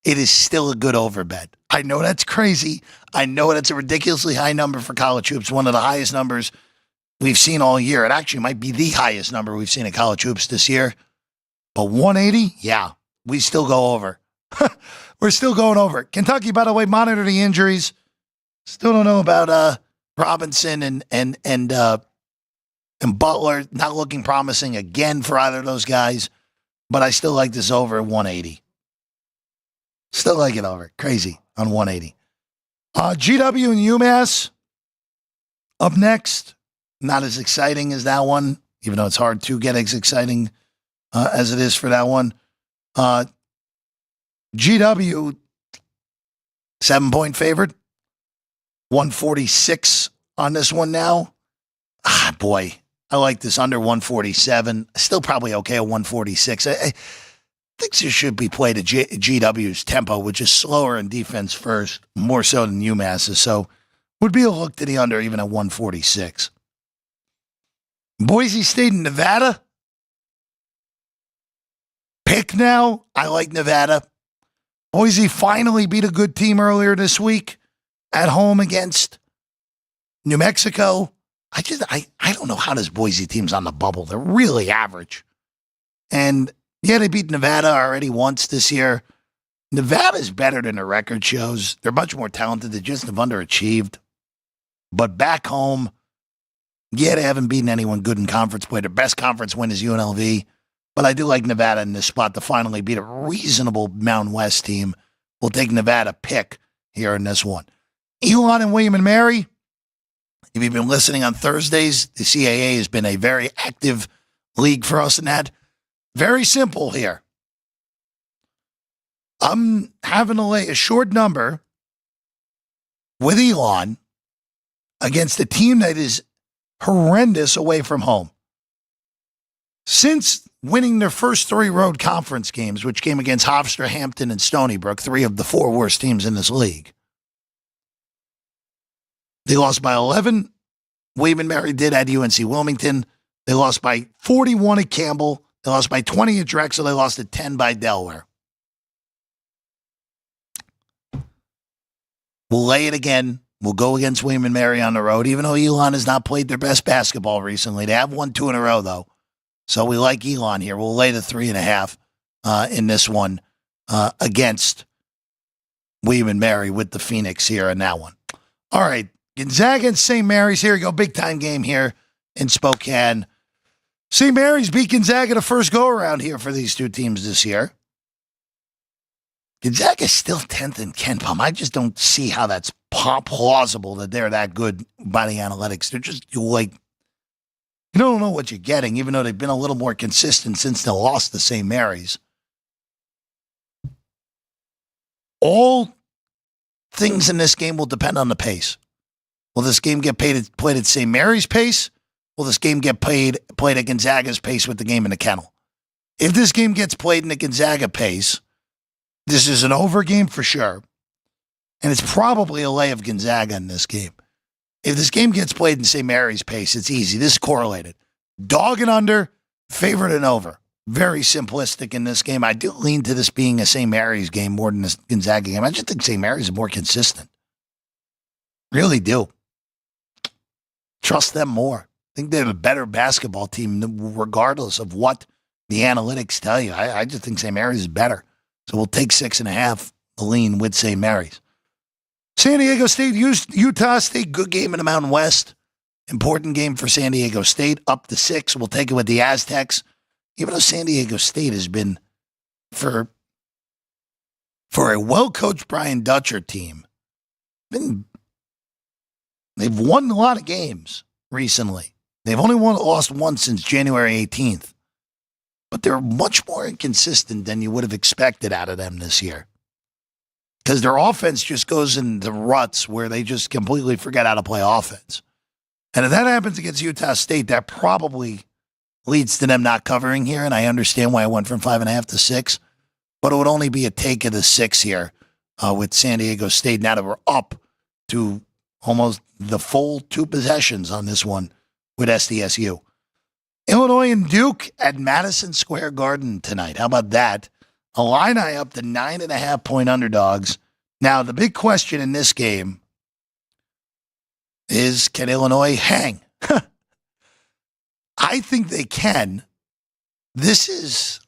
[SPEAKER 2] it is still a good over bet. I know that's crazy. I know that's a ridiculously high number for college hoops, one of the highest numbers we've seen all year. It actually might be the highest number we've seen in college hoops this year. But 180, yeah, we still go over. We're still going over. Kentucky, by the way, monitor the injuries. Still don't know about Robinson and Butler. Not looking promising again for either of those guys. But I still like this over at 180. Still like it over. Crazy on 180. GW and UMass up next. Not as exciting as that one, even though it's hard to get as exciting as it is for that one. GW, 7-point favorite. 146 on this one now. Boy, I like this under 147. Still probably okay at 146. I think this should be played at GW's tempo, which is slower in defense first, more so than UMass's. So would be a look to the under even at 146. Boise State and Nevada. Pick now. I like Nevada. Boise finally beat a good team earlier this week at home against New Mexico. I don't know how this Boise team's on the bubble. They're really average. And yeah, they beat Nevada already once this year. Nevada's better than the record shows. They're much more talented. They just have underachieved. But back home, yeah, they haven't beaten anyone good in conference play. Their best conference win is UNLV. But I do like Nevada in this spot to finally beat a reasonable Mountain West team. We'll take Nevada pick here in this one. Elon and William and Mary. If you've been listening on Thursdays, the CAA has been a very active league for us in that. Very simple here. I'm having to lay a short number with Elon against a team that is horrendous away from home. Since winning their first 3 road conference games, which came against Hofstra, Hampton, and Stony Brook, 3 of the 4 worst teams in this league, they lost by 11. William and Mary did at UNC Wilmington. They lost by 41 at Campbell. They lost by 20 at Drexel. They lost at 10 by Delaware. We'll lay it again. We'll go against William and Mary on the road, even though Elon has not played their best basketball recently. They have won 2 in a row, though. So we like Elon here. We'll lay the 3.5 in this one against William and Mary with the Phoenix here in that one. All right. Gonzaga and St. Mary's. Here we go. Big time game here in Spokane. St. Mary's beat Gonzaga the first go around here for these two teams this year. Gonzaga is still 10th in KenPom. I just don't see how that's plausible that they're that good by the analytics. They're just like, you don't know what you're getting, even though they've been a little more consistent since they lost to St. Mary's. All things in this game will depend on the pace. Will this game get played at St. Mary's pace? Will this game get played at Gonzaga's pace with the game in the kennel? If this game gets played in the Gonzaga pace, This is an over game for sure. And it's probably a lay of Gonzaga in this game. If this game gets played in St. Mary's pace, it's easy. This is correlated. Dog and under, favorite and over. Very simplistic in this game. I do lean to this being a St. Mary's game more than a Gonzaga game. I just think St. Mary's is more consistent. Really do. Trust them more. I think they're the better basketball team regardless of what the analytics tell you. I just think St. Mary's is better. So we'll take 6.5, the lean with St. Mary's. San Diego State, Utah State, good game in the Mountain West. Important game for San Diego State, up to 6. We'll take it with the Aztecs. Even though San Diego State has been, for a well-coached Brian Dutcher team, they've won a lot of games recently. They've only lost one since January 18th. But they're much more inconsistent than you would have expected out of them this year. Because their offense just goes into ruts where they just completely forget how to play offense. And if that happens against Utah State, that probably leads to them not covering here. And I understand why I went from 5.5 to 6. But it would only be a take of the 6 here with San Diego State. Now that we're up to almost the full 2 possessions on this one with SDSU. Illinois and Duke at Madison Square Garden tonight. How about that? Illini up to 9.5-point underdogs. Now, the big question in this game is, can Illinois hang? I think they can. This is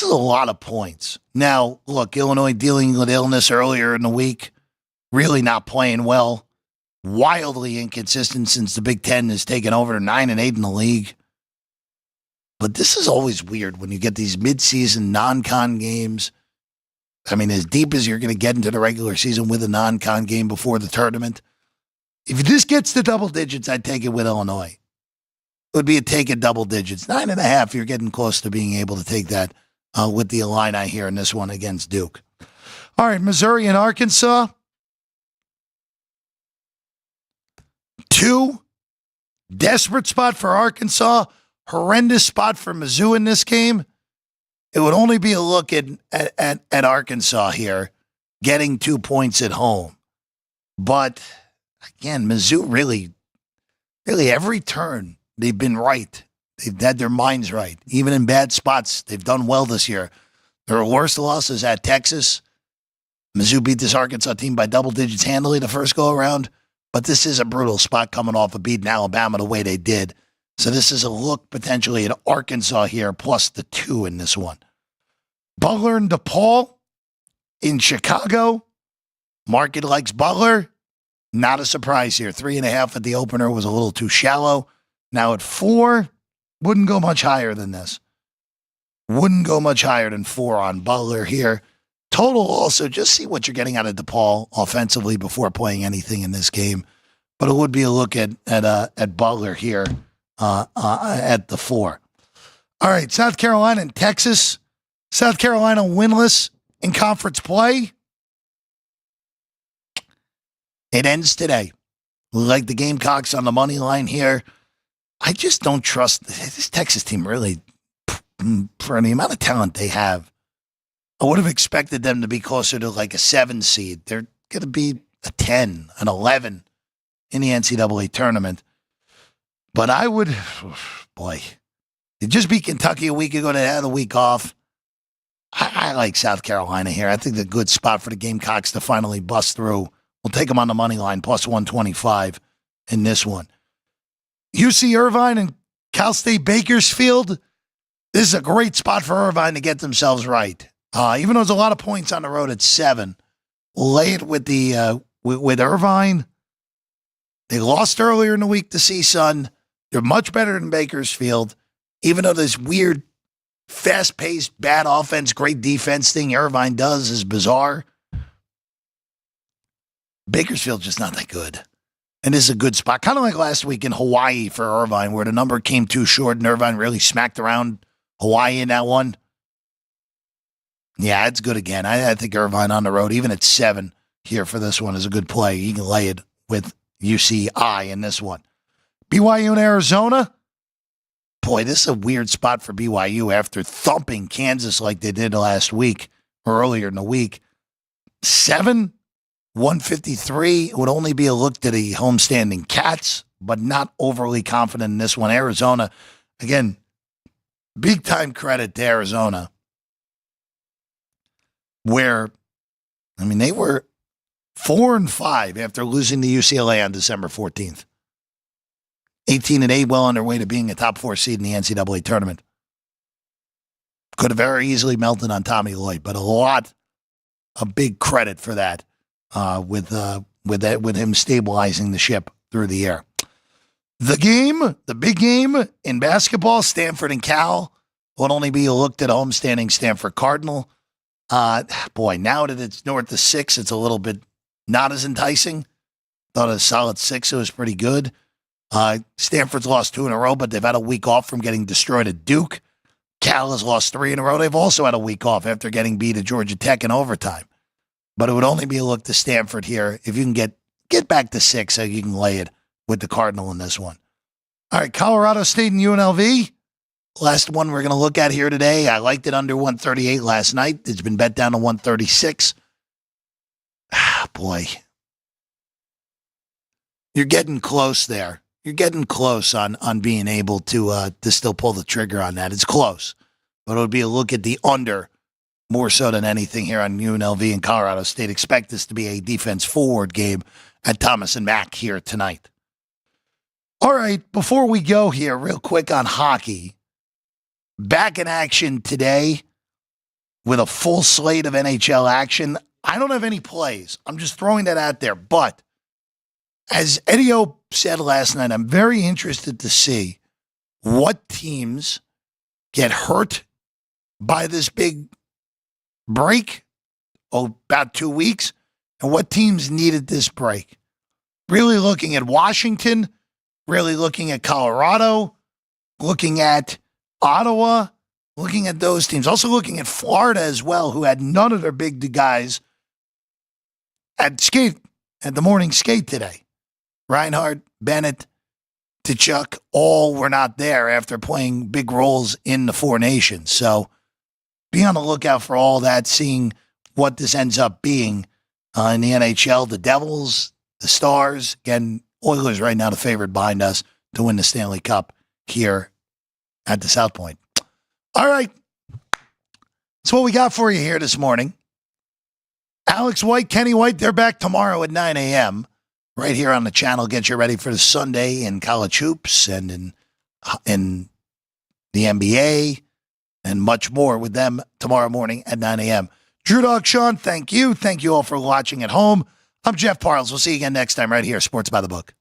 [SPEAKER 2] a lot of points. Now, look, Illinois dealing with illness earlier in the week, really not playing well. Wildly inconsistent since the Big Ten has taken over to 9-8 in the league. But this is always weird when you get these midseason non-con games. I mean, as deep as you're going to get into the regular season with a non-con game before the tournament. If this gets to double digits, I'd take it with Illinois. It would be a take at double digits. 9.5, you're getting close to being able to take that with the Illini here in this one against Duke. All right, Missouri and Arkansas. 2, desperate spot for Arkansas, horrendous spot for Mizzou in this game. It would only be a look at Arkansas here, getting 2 points at home. But, again, Mizzou really every turn, they've been right. They've had their minds right. Even in bad spots, they've done well this year. Their worst losses at Texas. Mizzou beat this Arkansas team by double digits handily the first go-around. But this is a brutal spot coming off of beating Alabama the way they did. So this is a look potentially at Arkansas here, plus the 2 in this one. Butler and DePaul in Chicago. Market likes Butler. Not a surprise here. 3.5 at the opener was a little too shallow. Now at 4, wouldn't go much higher than this. Wouldn't go much higher than 4 on Butler here. Total also, just see what you're getting out of DePaul offensively before playing anything in this game. But it would be a look at Butler here at the 4. All right, South Carolina and Texas. South Carolina winless in conference play. It ends today. We like the Gamecocks on the money line here. I just don't trust this Texas team really for the amount of talent they have. I would have expected them to be closer to like a 7 seed. They're going to be a 10, an 11 in the NCAA tournament. But I would, they just beat Kentucky a week ago. They had a week off. I like South Carolina here. I think they're a good spot for the Gamecocks to finally bust through. We'll take them on the money line, plus 125 in this one. UC Irvine and Cal State Bakersfield. This is a great spot for Irvine to get themselves right. Even though there's a lot of points on the road at 7, we'll lay it with the with Irvine. They lost earlier in the week to CSUN. They're much better than Bakersfield. Even though this weird, fast-paced, bad offense, great defense thing Irvine does is bizarre, Bakersfield's just not that good. And this is a good spot. Kind of like last week in Hawaii for Irvine, where the number came too short and Irvine really smacked around Hawaii in that one. Yeah, it's good again. I think Irvine on the road, even at 7 here for this one, is a good play. You can lay it with UCI in this one. BYU and Arizona. boy, this is a weird spot for BYU after thumping Kansas like they did last week or earlier in the week. 153 would only be a look to the homestanding Cats, but not overly confident in this one. Arizona, again, big time credit to Arizona, where, I mean, they were 4-5 after losing to UCLA on December 14th. 18-8, well on their way to being a top 4 seed in the NCAA tournament. Could have very easily melted on Tommy Lloyd, but a big credit for that, with him stabilizing the ship through the air. The big game in basketball, Stanford and Cal, will only be a look to the homestanding Stanford Cardinal. Boy, now that it's north of 6, it's a little bit not as enticing. Thought a solid 6, it was pretty good. Stanford's lost 2 in a row, but they've had a week off from getting destroyed at Duke. Cal has lost 3 in a row. They've also had a week off after getting beat at Georgia Tech in overtime. But it would only be a look to Stanford here if you can get back to 6 so you can lay it with the Cardinal in this one. All right, Colorado State and UNLV. Last one we're going to look at here today. I liked it under 138 last night. It's been bet down to 136. Boy. You're getting close there. You're getting close on being able to still pull the trigger on that. It's close. But it would be a look at the under more so than anything here on UNLV and Colorado State. Expect this to be a defense forward game at Thomas and Mack here tonight. All right, before we go here, real quick on hockey. Back in action today with a full slate of NHL action. I don't have any plays. I'm just throwing that out there. But as Eddie O said last night, I'm very interested to see what teams get hurt by this big break, about 2 weeks, and what teams needed this break. Really looking at Washington, really looking at Colorado, looking at Ottawa, looking at those teams. Also looking at Florida as well, who had none of their big guys at the morning skate today. Reinhardt, Bennett, Tkachuk, all were not there after playing big roles in the Four Nations. So be on the lookout for all that, seeing what this ends up being in the NHL. The Devils, the Stars, again, Oilers right now the favorite behind us to win the Stanley Cup here at the South Point. All right. That's what we got for you here this morning. Alex White, Kenny White, they're back tomorrow at 9 a.m. right here on the channel. Get you ready for the Sunday in college hoops and in the NBA and much more with them tomorrow morning at 9 a.m. Drew Dog Sean, thank you. Thank you all for watching at home. I'm Jeff Parles. We'll see you again next time right here, Sports by the Book.